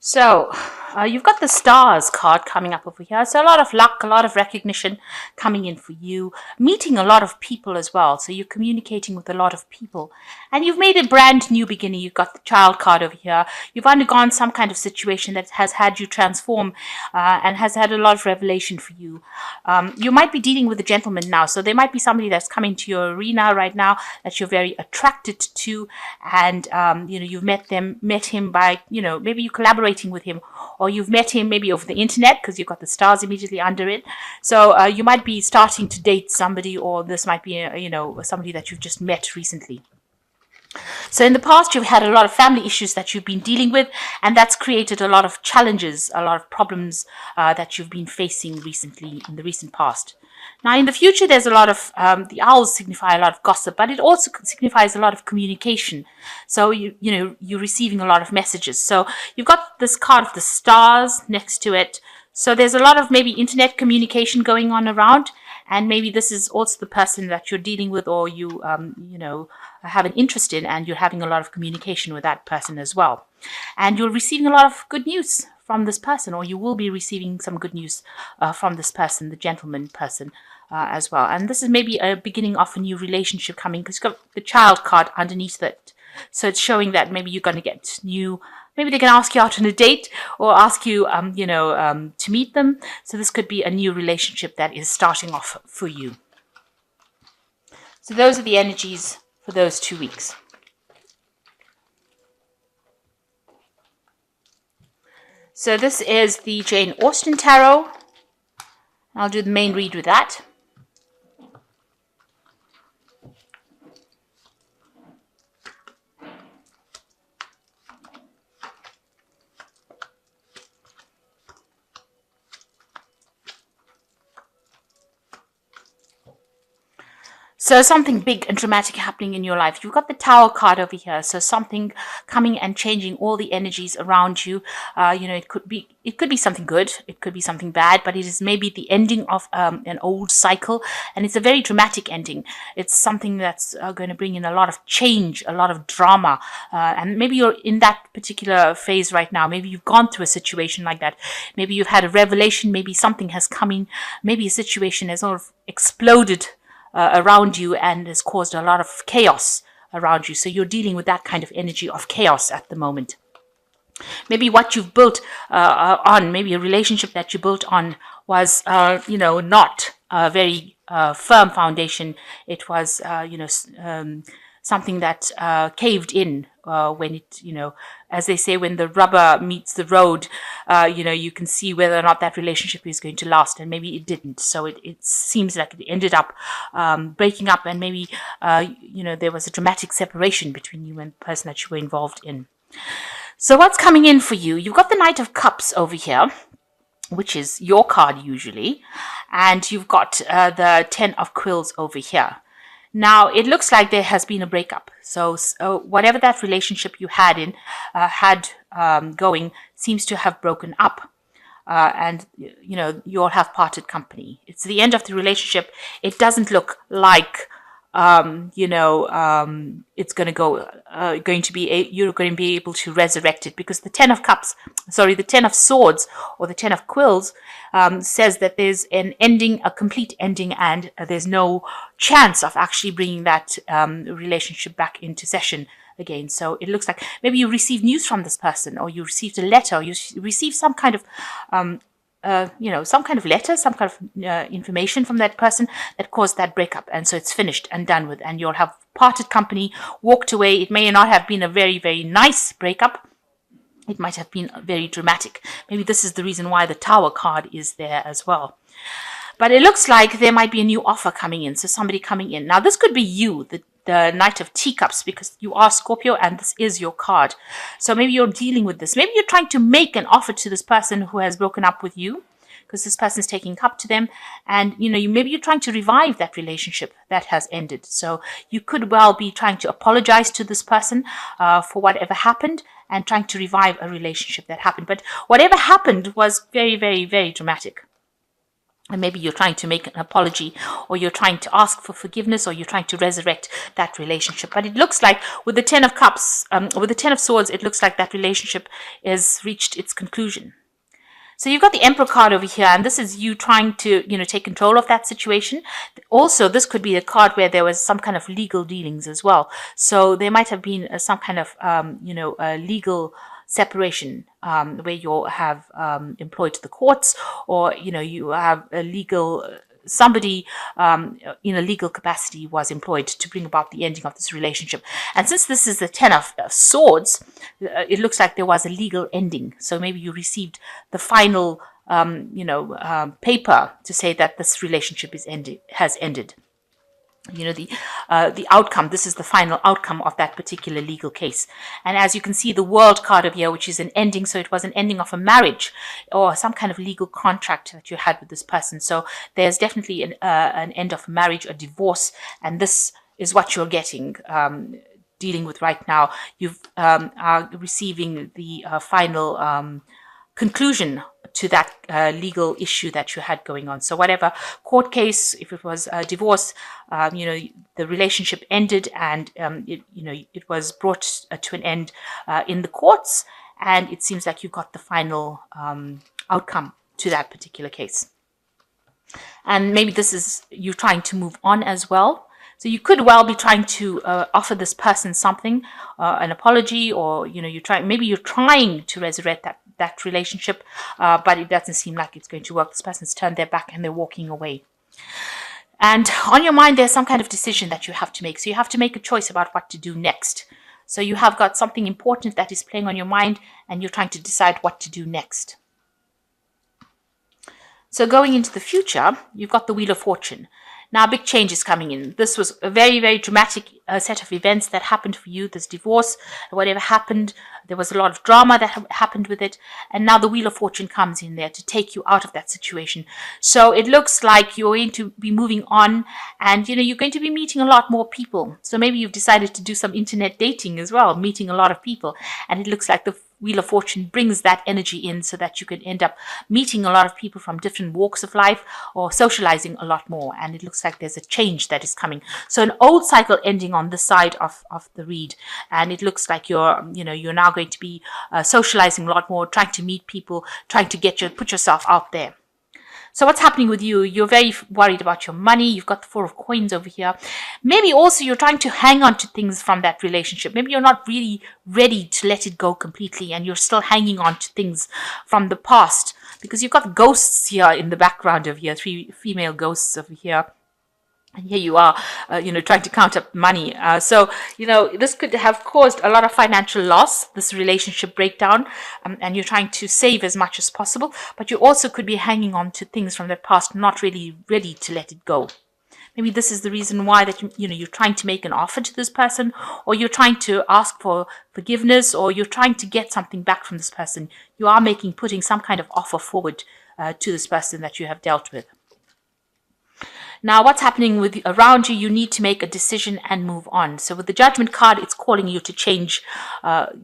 So, you've got the stars card coming up over here. So, a lot of luck, a lot of recognition coming in for you, meeting a lot of people as well. So, you're communicating with a lot of people, and you've made a brand new beginning. You've got the child card over here. You've undergone some kind of situation that has had you transform and has had a lot of revelation for you. You might be dealing with a gentleman now. So, there might be somebody that's coming to your arena right now that you're very attracted to, and you've met him by, maybe you collaborating with him, or you've met him maybe over the internet because you've got the stars immediately under it. So you might be starting to date somebody, or this might be somebody that you've just met recently. So in the past, you've had a lot of family issues that you've been dealing with, and that's created a lot of challenges, a lot of problems that you've been facing recently in the recent past. Now, in the future, there's a lot of, the owls signify a lot of gossip, but it also signifies a lot of communication. So, you're receiving a lot of messages. So you've got this card of the stars next to it. So there's a lot of maybe internet communication going on around. And maybe this is also the person that you're dealing with, or you have an interest in, and you're having a lot of communication with that person as well. And you're receiving a lot of good news from this person, or you will be receiving some good news from this person, the gentleman person as well. And this is maybe a beginning of a new relationship coming, because you've got the child card underneath it. So it's showing that maybe you're going to get new. Maybe they can ask you out on a date, or ask you, to meet them. So this could be a new relationship that is starting off for you. So those are the energies for those 2 weeks. So this is the Jane Austen Tarot. I'll do the main read with that. So something big and dramatic happening in your life. You've got the Tower card over here. So something coming and changing all the energies around you. It could be something good. It could be something bad, but it is maybe the ending of an old cycle. And it's a very dramatic ending. It's something that's going to bring in a lot of change, a lot of drama. And maybe you're in that particular phase right now. Maybe you've gone through a situation like that. Maybe you've had a revelation. Maybe something has come in. Maybe a situation has sort of exploded around you and has caused a lot of chaos around you. So you're dealing with that kind of energy of chaos at the moment. Maybe what you've built on, maybe a relationship that you built on was, not a very firm foundation. It was, something that caved in when it, as they say, when the rubber meets the road, you can see whether or not that relationship is going to last, and maybe it didn't. So it seems like it ended up breaking up, and maybe, there was a dramatic separation between you and the person that you were involved in. So what's coming in for you? You've got the Knight of Cups over here, which is your card usually, and you've got the 10 of Quills over here. Now, it looks like there has been a breakup. So whatever that relationship you had going seems to have broken up. And, you all have parted company. It's the end of the relationship. It doesn't look like, it's going to be, you're going to be able to resurrect it, because the 10 of Swords, or the 10 of Quills, says that there's an ending, a complete ending, and there's no chance of actually bringing that relationship back into session again. So it looks like maybe you received news from this person, or you received a letter, or you received some kind of some kind of letter, some kind of information from that person that caused that breakup. And so it's finished and done with, and you'll have parted company, walked away. It may not have been a very, very nice breakup. It might have been very dramatic. Maybe this is the reason why the Tower card is there as well. But it looks like there might be a new offer coming in. So somebody coming in. Now, this could be you, the Knight of Teacups, because you are Scorpio and this is your card. So maybe you're dealing with this. Maybe you're trying to make an offer to this person who has broken up with you, because this person is taking up to them. And, maybe you're trying to revive that relationship that has ended. So you could well be trying to apologize to this person for whatever happened, and trying to revive a relationship that happened. But whatever happened was very, very, very dramatic. And maybe you're trying to make an apology, or you're trying to ask for forgiveness, or you're trying to resurrect that relationship. But it looks like with the Ten of Cups, with the Ten of Swords, it looks like that relationship has reached its conclusion. So you've got the Emperor card over here, and this is you trying to, take control of that situation. Also, this could be a card where there was some kind of legal dealings as well. So there might have been some kind of, legal separation where you have employed the courts, or you have a legal somebody in a legal capacity was employed to bring about the ending of this relationship. And since this is the Ten of Swords, it looks like there was a legal ending. So maybe you received the final paper to say that this relationship has ended. The outcome. This is the final outcome of that particular legal case. And as you can see, the World card over here, which is an ending. So it was an ending of a marriage or some kind of legal contract that you had with this person. So there's definitely an end of a marriage, a divorce, and this is what you're getting. Dealing with right now, you are receiving the final conclusion to that legal issue that you had going on. So whatever court case, if it was a divorce, the relationship ended, and it was brought to an end in the courts, and it seems like you got the final outcome to that particular case. And maybe this is you trying to move on as well. So you could well be trying to offer this person something, an apology, or maybe you're trying to resurrect that relationship, but it doesn't seem like it's going to work. This person's turned their back and they're walking away. And on your mind, there's some kind of decision that you have to make. So you have to make a choice about what to do next. So you have got something important that is playing on your mind, and you're trying to decide what to do next. So going into the future, you've got the Wheel of Fortune. Now, big change is coming in. This was a very, very dramatic set of events that happened for you. This divorce, whatever happened, there was a lot of drama that happened with it. And now the Wheel of Fortune comes in there to take you out of that situation. So it looks like you're going to be moving on, and, you're going to be meeting a lot more people. So maybe you've decided to do some internet dating as well, meeting a lot of people. And it looks like the Wheel of Fortune brings that energy in so that you can end up meeting a lot of people from different walks of life, or socializing a lot more. And it looks like there's a change that is coming. So an old cycle ending on this side of the read. And it looks like you're now going to be socializing a lot more, trying to meet people, trying to put yourself out there. So what's happening with you? You're very worried about your money. You've got the Four of Coins over here. Maybe also you're trying to hang on to things from that relationship. Maybe you're not really ready to let it go completely, and you're still hanging on to things from the past, because you've got ghosts here in the background over here, 3 female ghosts over here. And here you are, trying to count up money. So this could have caused a lot of financial loss, this relationship breakdown, and you're trying to save as much as possible. But you also could be hanging on to things from the past, not really ready to let it go. Maybe this is the reason why that you're trying to make an offer to this person, or you're trying to ask for forgiveness, or you're trying to get something back from this person. You are putting some kind of offer forward to this person that you have dealt with. Now, what's happening around you? You need to make a decision and move on. So with the Judgment card, it's calling you to change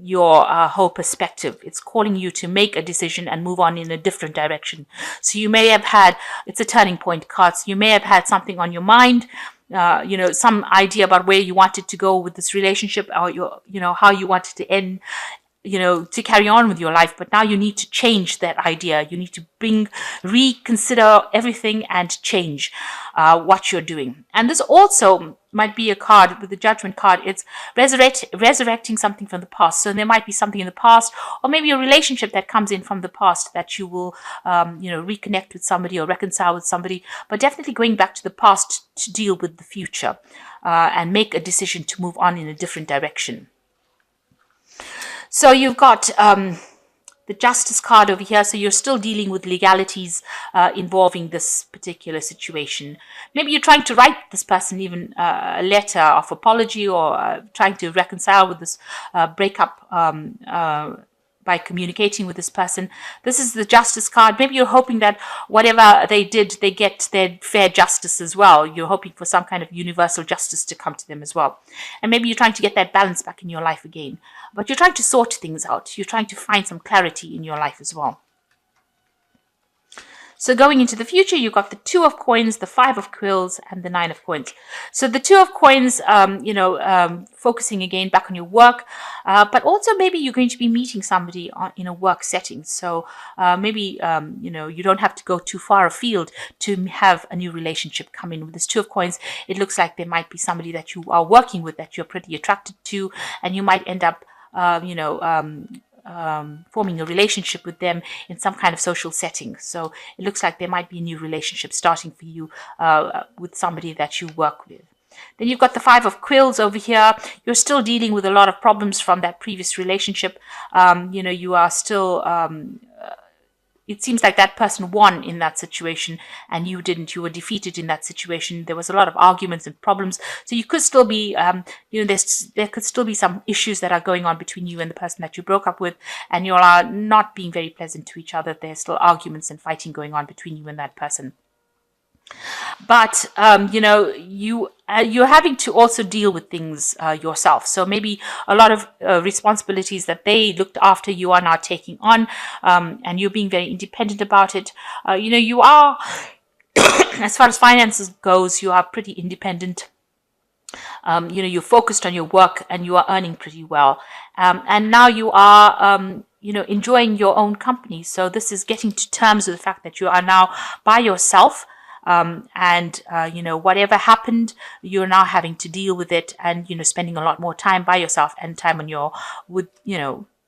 your whole perspective. It's calling you to make a decision and move on in a different direction. So you may have it's a turning point card. So you may have had something on your mind, some idea about where you wanted to go with this relationship, or how you wanted to end, to carry on with your life. But now you need to change that idea. You need to reconsider everything and change what you're doing. And this also might be a card with the Judgment card. It's resurrecting something from the past. So there might be something in the past, or maybe a relationship that comes in from the past that you will, reconnect with somebody or reconcile with somebody. But definitely going back to the past to deal with the future and make a decision to move on in a different direction. So you've got the Justice card over here. So you're still dealing with legalities involving this particular situation. Maybe you're trying to write this person even a letter of apology, or trying to reconcile with this breakup by communicating with this person. This is the Justice card. Maybe you're hoping that whatever they did, they get their fair justice as well. You're hoping for some kind of universal justice to come to them as well. And maybe you're trying to get that balance back in your life again. But you're trying to sort things out. You're trying to find some clarity in your life as well. So going into the future, you've got the Two of Coins, the Five of Quills, and the Nine of Coins. So the Two of Coins, focusing again back on your work, but also maybe you're going to be meeting somebody in a work setting. So maybe, you don't have to go too far afield to have a new relationship come in. With this Two of Coins, it looks like there might be somebody that you are working with that you're pretty attracted to, and you might end up, forming a relationship with them in some kind of social setting. So it looks like there might be a new relationship starting for you with somebody that you work with. Then you've got the Five of Quills over here. You're still dealing with a lot of problems from that previous relationship. You are still it seems like that person won in that situation and you didn't. You were defeated in that situation. There was a lot of arguments and problems. So you could still be, there could still be some issues that are going on between you and the person that you broke up with, and you are not being very pleasant to each other. There's still arguments and fighting going on between you and that person. But you're having to also deal with things yourself. So maybe a lot of responsibilities that they looked after, you are now taking on, and you're being very independent about it. You are, as far as finances goes, you are pretty independent. You're focused on your work and you are earning pretty well. And now you are, enjoying your own company. So this is getting to terms with the fact that you are now by yourself. Whatever happened, you're now having to deal with it, and spending a lot more time by yourself and time on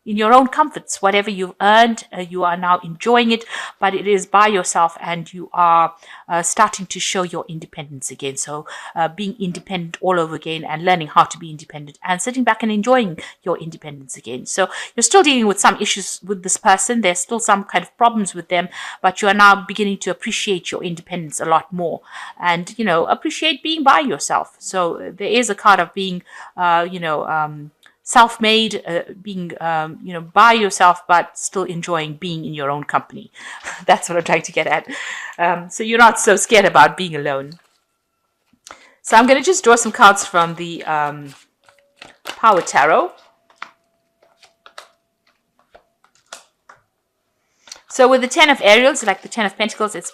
in your own comforts. Whatever you've earned, you are now enjoying it, but it is by yourself, and you are starting to show your independence again. So being independent all over again and learning how to be independent and sitting back and enjoying your independence again. So you're still dealing with some issues with this person. There's still some kind of problems with them, but you are now beginning to appreciate your independence a lot more and, appreciate being by yourself. So there is a card of being, self-made, being, by yourself, but still enjoying being in your own company. That's what I'm trying to get at. So you're not so scared about being alone. So I'm going to just draw some cards from the Power Tarot. So with the Ten of Ariels, like the Ten of Pentacles, it's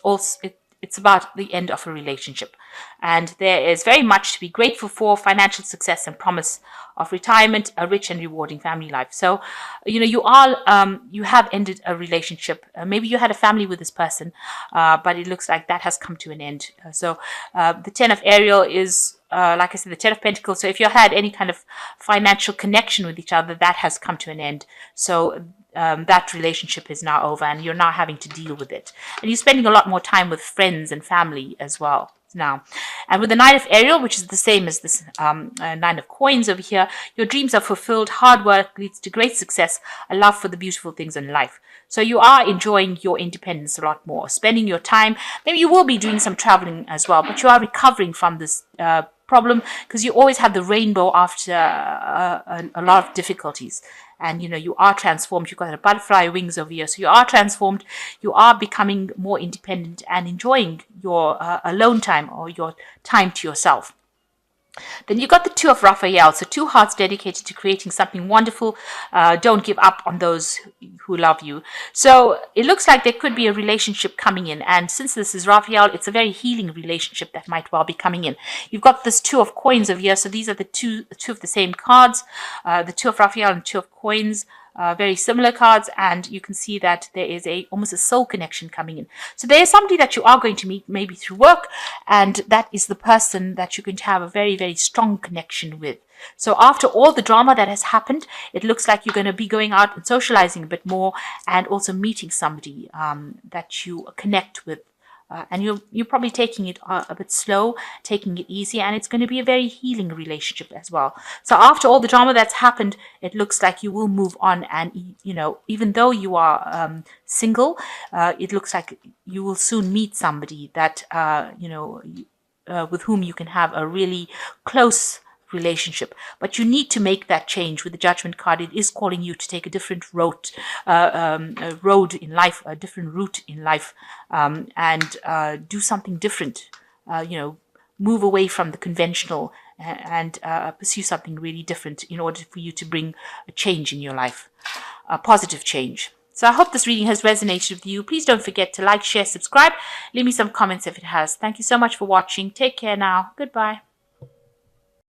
about the end of a relationship. And there is very much to be grateful for: financial success and promise of retirement, a rich and rewarding family life. So, you have ended a relationship. Maybe you had a family with this person, but it looks like that has come to an end. The Ten of Ariel is, like I said, the Ten of Pentacles. So if you had any kind of financial connection with each other, that has come to an end. So that relationship is now over, and you're now having to deal with it. And you're spending a lot more time with friends and family as well now. And with the Nine of Ariel, which is the same as this Nine of Coins over here, your dreams are fulfilled, hard work leads to great success, a love for the beautiful things in life. So you are enjoying your independence a lot more, spending your time. Maybe you will be doing some traveling as well, but you are recovering from this problem, because you always have the rainbow after a lot of difficulties. And, you are transformed. You've got a butterfly wings over here. So you are transformed. You are becoming more independent and enjoying your alone time, or your time to yourself. Then you got the Two of Raphael. So two hearts dedicated to creating something wonderful. Don't give up on those who love you. So it looks like there could be a relationship coming in. And since this is Raphael, it's a very healing relationship that might well be coming in. You've got this Two of Coins over here. So these are the two of the same cards. The Two of Raphael and Two of Coins. Very similar cards, and you can see that there is almost a soul connection coming in. So there is somebody that you are going to meet maybe through work, and that is the person that you're going to have a very, very strong connection with. So after all the drama that has happened, it looks like you're going to be going out and socializing a bit more, and also meeting somebody that you connect with. And you're probably taking it a bit slow, taking it easy, and it's going to be a very healing relationship as well. So after all the drama that's happened, it looks like you will move on, and even though you are single, it looks like you will soon meet somebody that with whom you can have a really close relationship. But you need to make that change. With the Judgment card, it is calling you to take a different road in life, a different route in life, and do something different. Move away from the conventional and pursue something really different in order for you to bring a change in your life, a positive change. So I hope this reading has resonated with you. Please don't forget to like, share, subscribe. Leave me some comments if it has. Thank you so much for watching. Take care now. Goodbye.